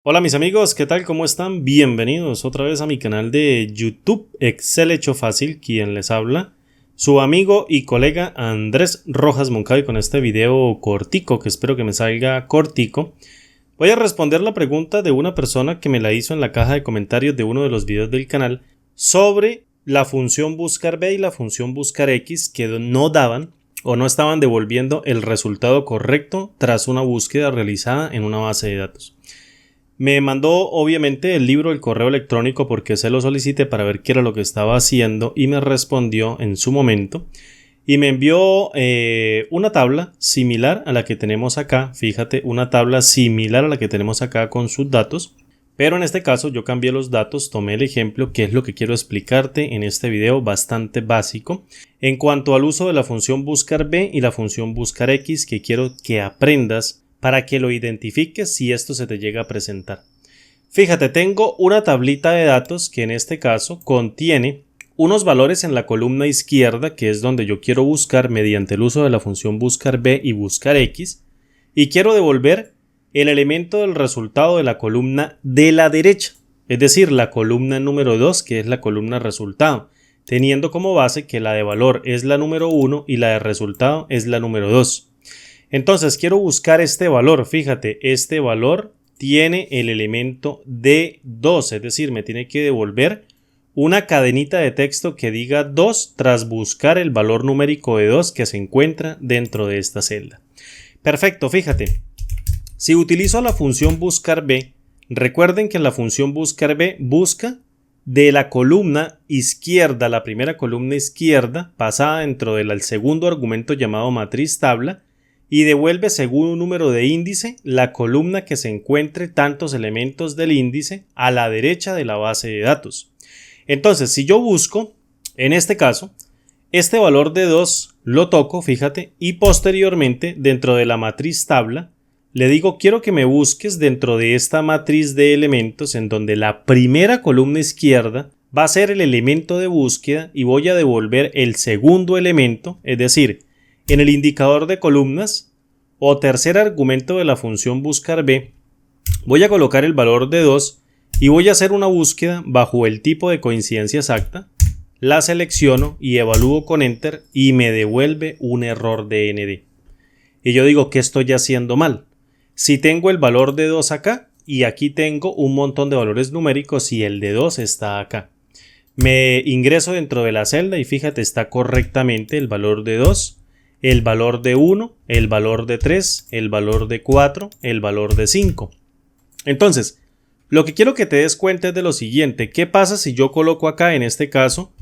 Hola mis amigos, ¿qué tal? ¿Cómo están? Bienvenidos otra vez a mi canal de YouTube Excel Hecho Fácil, quien les habla, su amigo y colega Andrés Rojas Moncada, y con este video cortico, que espero que me salga cortico, voy a responder la pregunta de una persona que me la hizo en la caja de comentarios de uno de los videos del canal sobre la función buscar B y la función buscar X que no daban o no estaban devolviendo el resultado correcto tras una búsqueda realizada en una base de datos. Me mandó obviamente el libro, el correo electrónico, porque se lo solicité para ver qué era lo que estaba haciendo y me respondió en su momento y me envió una tabla similar a la que tenemos acá. Fíjate, una tabla similar a la que tenemos acá con sus datos, pero en este caso yo cambié los datos, tomé el ejemplo, que es lo que quiero explicarte en este video bastante básico en cuanto al uso de la función buscar B y la función buscar X, que quiero que aprendas para que lo identifiques si esto se te llega a presentar. Fíjate, tengo una tablita de datos que en este caso contiene unos valores en la columna izquierda, que es donde yo quiero buscar mediante el uso de la función buscar B y buscar X, y quiero devolver el elemento del resultado de la columna de la derecha, es decir, la columna número 2, que es la columna resultado, teniendo como base que la de valor es la número 1 y la de resultado es la número 2. Entonces quiero buscar este valor. Fíjate, este valor tiene el elemento D2, es decir, me tiene que devolver una cadenita de texto que diga 2 tras buscar el valor numérico de 2 que se encuentra dentro de esta celda. Perfecto, fíjate. Si utilizo la función buscar B, recuerden que en la función buscar B busca de la columna izquierda, la primera columna izquierda, pasada dentro del segundo argumento llamado matriz tabla, y devuelve según un número de índice la columna que se encuentre tantos elementos del índice a la derecha de la base de datos. Entonces, si yo busco, en este caso, este valor de 2 lo toco, fíjate, y posteriormente dentro de la matriz tabla le digo quiero que me busques dentro de esta matriz de elementos en donde la primera columna izquierda va a ser el elemento de búsqueda y voy a devolver el segundo elemento, es decir, en el indicador de columnas o tercer argumento de la función buscar B, voy a colocar el valor de 2 y voy a hacer una búsqueda bajo el tipo de coincidencia exacta, la selecciono y evalúo con Enter y me devuelve un error de ND. Y yo digo, ¿qué estoy haciendo mal? Si tengo el valor de 2 acá y aquí tengo un montón de valores numéricos y el de 2 está acá. Me ingreso dentro de la celda y fíjate, está correctamente el valor de 2, el valor de 1, el valor de 3, el valor de 4, el valor de 5. Entonces, lo que quiero que te des cuenta es de lo siguiente. ¿Qué pasa si yo coloco acá, en este caso,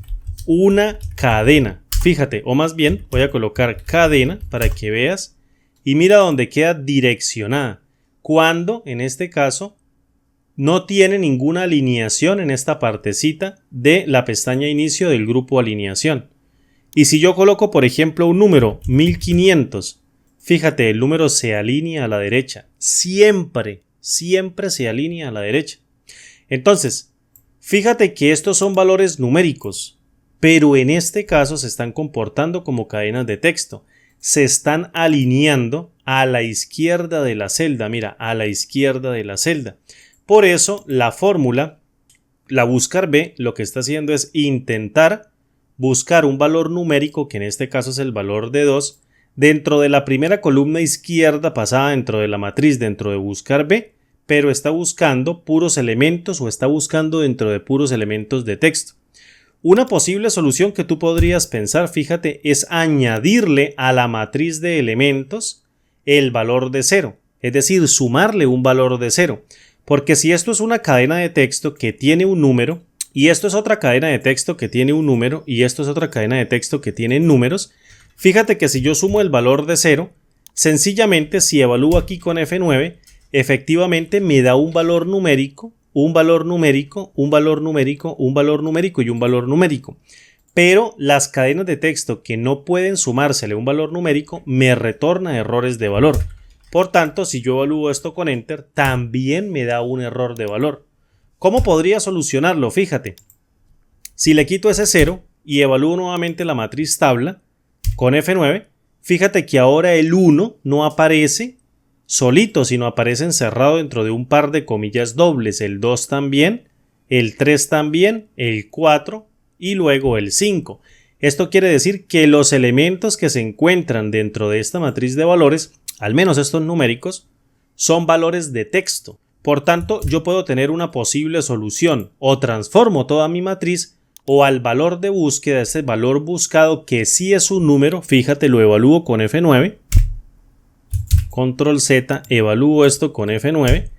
una cadena? Fíjate, o más bien voy a colocar cadena para que veas y mira dónde queda direccionada. Cuando, en este caso, no tiene ninguna alineación en esta partecita de la pestaña inicio del grupo alineación. Y si yo coloco, por ejemplo, un número 1500, fíjate, el número se alinea a la derecha. Siempre se alinea a la derecha. Entonces, fíjate que estos son valores numéricos, pero en este caso se están comportando como cadenas de texto. Se están alineando a la izquierda de la celda. Mira, a la izquierda de la celda. Por eso, la fórmula, la buscar B, lo que está haciendo es intentar buscar un valor numérico, que en este caso es el valor de 2, dentro de la primera columna izquierda pasada dentro de la matriz dentro de buscar B, pero está buscando puros elementos o está buscando dentro de puros elementos de texto. Una posible solución que tú podrías pensar, fíjate, es añadirle a la matriz de elementos el valor de 0, es decir, sumarle un valor de 0, porque si esto es una cadena de texto que tiene un número, y esto es otra cadena de texto que tiene un número, y esto es otra cadena de texto que tiene números, fíjate que si yo sumo el valor de 0, sencillamente si evalúo aquí con F9, efectivamente me da un valor numérico, un valor numérico, un valor numérico, un valor numérico y un valor numérico. Pero las cadenas de texto que no pueden sumársele un valor numérico me retorna errores de valor. Por tanto, si yo evalúo esto con Enter, también me da un error de valor. ¿Cómo podría solucionarlo? Fíjate, si le quito ese 0 y evalúo nuevamente la matriz tabla con F9, fíjate que ahora el 1 no aparece solito, sino aparece encerrado dentro de un par de comillas dobles, el 2 también, el 3 también, el 4 y luego el 5. Esto quiere decir que los elementos que se encuentran dentro de esta matriz de valores, al menos estos numéricos, son valores de texto. Por tanto, yo puedo tener una posible solución: o transformo toda mi matriz, o al valor de búsqueda, ese valor buscado que sí es un número, fíjate, lo evalúo con F9, control Z, evalúo esto con F9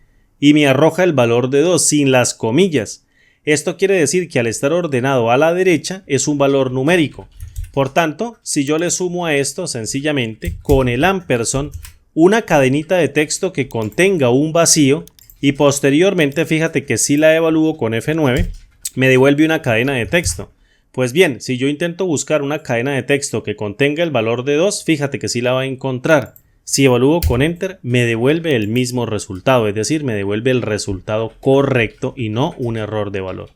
y me arroja el valor de 2 sin las comillas. Esto quiere decir que al estar ordenado a la derecha es un valor numérico. Por tanto, si yo le sumo a esto sencillamente con el ampersand una cadenita de texto que contenga un vacío y posteriormente fíjate que si la evalúo con F9 me devuelve una cadena de texto. Pues bien, si yo intento buscar una cadena de texto que contenga el valor de 2, fíjate que sí la va a encontrar. Si evalúo con Enter, me devuelve el mismo resultado, es decir, me devuelve el resultado correcto y no un error de valor.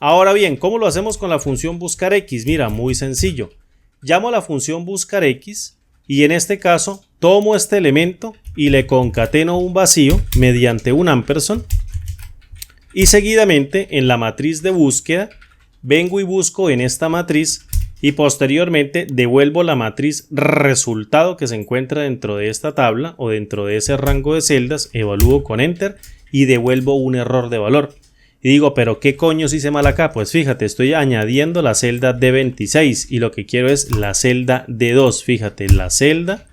Ahora bien, ¿cómo lo hacemos con la función buscar X? Mira, muy sencillo. Llamo a la función buscar X y en este caso tomo este elemento y le concateno un vacío mediante un ampersand. Y seguidamente en la matriz de búsqueda vengo y busco en esta matriz y posteriormente devuelvo la matriz resultado que se encuentra dentro de esta tabla o dentro de ese rango de celdas, evalúo con Enter y devuelvo un error de valor. Y digo, ¿pero qué coño hice mal acá? Pues fíjate, estoy añadiendo la celda D26 y lo que quiero es la celda D2. Fíjate, la celda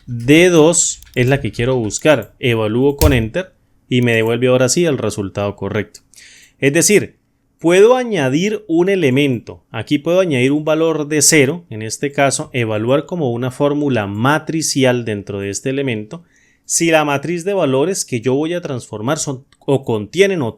D2 es la que quiero buscar. Evalúo con Enter y me devuelve ahora sí el resultado correcto. Es decir, puedo añadir un elemento. Aquí puedo añadir un valor de 0. En este caso, evaluar como una fórmula matricial dentro de este elemento. Si la matriz de valores que yo voy a transformar son o contienen o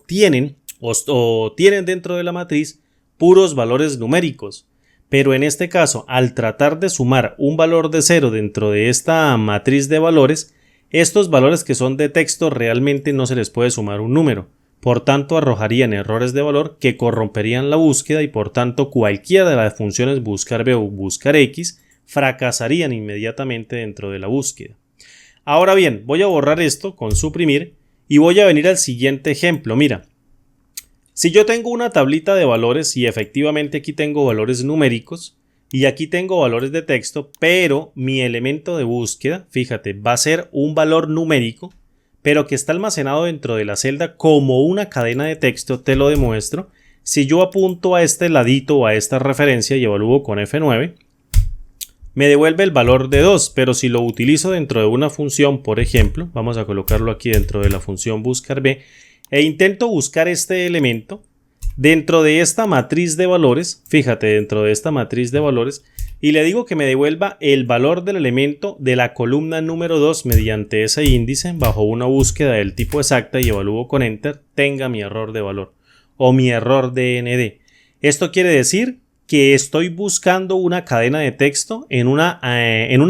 tienen dentro de la matriz puros valores numéricos. Pero en este caso, al tratar de sumar un valor de 0 dentro de esta matriz de valores, estos valores que son de texto realmente no se les puede sumar un número. Por tanto, arrojarían errores de valor que corromperían la búsqueda y por tanto cualquiera de las funciones buscar B o buscar X fracasarían inmediatamente dentro de la búsqueda. Ahora bien, voy a borrar esto con suprimir y voy a venir al siguiente ejemplo. Mira, si yo tengo una tablita de valores y efectivamente aquí tengo valores numéricos y aquí tengo valores de texto, pero mi elemento de búsqueda, fíjate, va a ser un valor numérico, pero que está almacenado dentro de la celda como una cadena de texto, te lo demuestro. Si yo apunto a este ladito o a esta referencia y evalúo con F9, me devuelve el valor de 2, pero si lo utilizo dentro de una función, por ejemplo, vamos a colocarlo aquí dentro de la función buscar B, e intento buscar este elemento dentro de esta matriz de valores, fíjate, dentro de esta matriz de valores, y le digo que me devuelva el valor del elemento de la columna número 2 mediante ese índice bajo una búsqueda del tipo exacta y evalúo con Enter, tenga mi error de valor o mi error DND. Esto quiere decir que estoy buscando una cadena de texto en una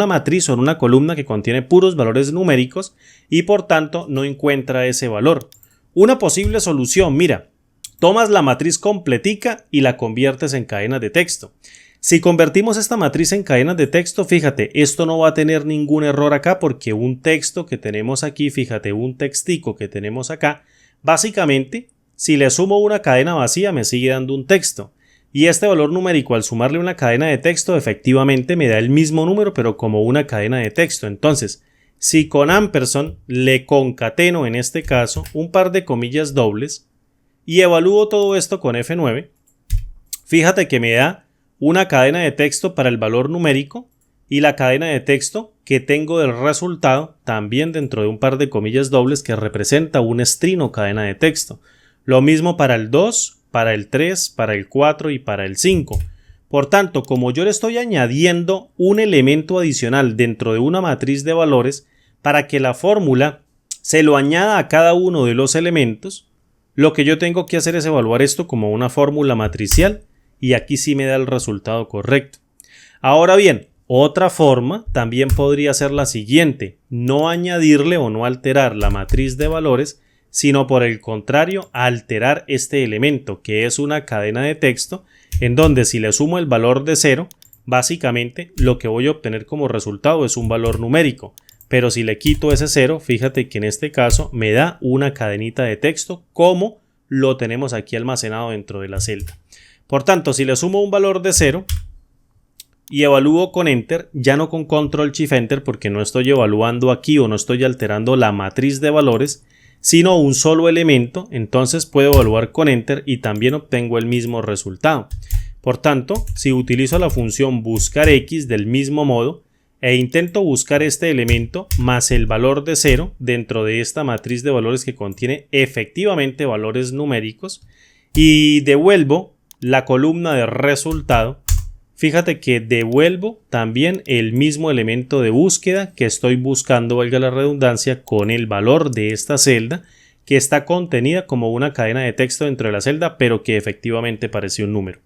matriz o en una columna que contiene puros valores numéricos y por tanto no encuentra ese valor. Una posible solución, mira, tomas la matriz completica y la conviertes en cadenas de texto. Si convertimos esta matriz en cadenas de texto, fíjate, esto no va a tener ningún error acá porque un texto que tenemos aquí, fíjate, un textico que tenemos acá, básicamente, si le sumo una cadena vacía me sigue dando un texto. Y este valor numérico al sumarle una cadena de texto efectivamente me da el mismo número pero como una cadena de texto. Entonces, si con ampersand le concateno en este caso un par de comillas dobles y evalúo todo esto con F9, fíjate que me da una cadena de texto para el valor numérico y la cadena de texto que tengo del resultado también dentro de un par de comillas dobles que representa un string o cadena de texto. Lo mismo para el 2, para el 3, para el 4 y para el 5. Por tanto, como yo le estoy añadiendo un elemento adicional dentro de una matriz de valores para que la fórmula se lo añada a cada uno de los elementos, lo que yo tengo que hacer es evaluar esto como una fórmula matricial y aquí sí me da el resultado correcto. Ahora bien, otra forma también podría ser la siguiente: no añadirle o no alterar la matriz de valores, sino por el contrario alterar este elemento que es una cadena de texto en donde si le sumo el valor de 0, básicamente lo que voy a obtener como resultado es un valor numérico, pero si le quito ese 0, fíjate que en este caso me da una cadenita de texto como lo tenemos aquí almacenado dentro de la celda. Por tanto, si le sumo un valor de 0 y evalúo con Enter, ya no con Control Shift Enter porque no estoy evaluando aquí o no estoy alterando la matriz de valores, sino un solo elemento, entonces puedo evaluar con Enter y también obtengo el mismo resultado. Por tanto, si utilizo la función buscar X del mismo modo e intento buscar este elemento más el valor de 0 dentro de esta matriz de valores que contiene efectivamente valores numéricos y devuelvo la columna de resultado, fíjate que devuelvo también el mismo elemento de búsqueda que estoy buscando, valga la redundancia, con el valor de esta celda que está contenida como una cadena de texto dentro de la celda, pero que efectivamente parece un número.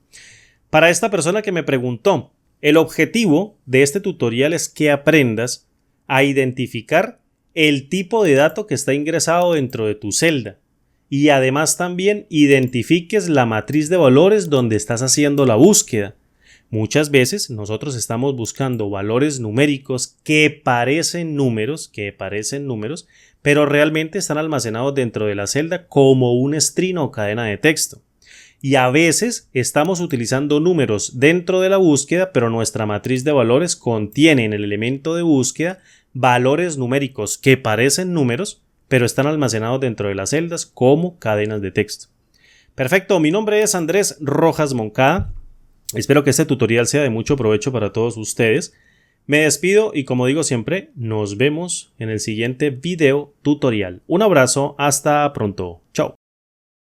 Para esta persona que me preguntó, el objetivo de este tutorial es que aprendas a identificar el tipo de dato que está ingresado dentro de tu celda y además también identifiques la matriz de valores donde estás haciendo la búsqueda. Muchas veces nosotros estamos buscando valores numéricos que parecen números, pero realmente están almacenados dentro de la celda como un string o cadena de texto. Y a veces estamos utilizando números dentro de la búsqueda, pero nuestra matriz de valores contiene en el elemento de búsqueda valores numéricos que parecen números, pero están almacenados dentro de las celdas como cadenas de texto. Perfecto, mi nombre es Andrés Rojas Moncada. Espero que este tutorial sea de mucho provecho para todos ustedes. Me despido y como digo siempre, nos vemos en el siguiente video tutorial. Un abrazo, hasta pronto. Chao.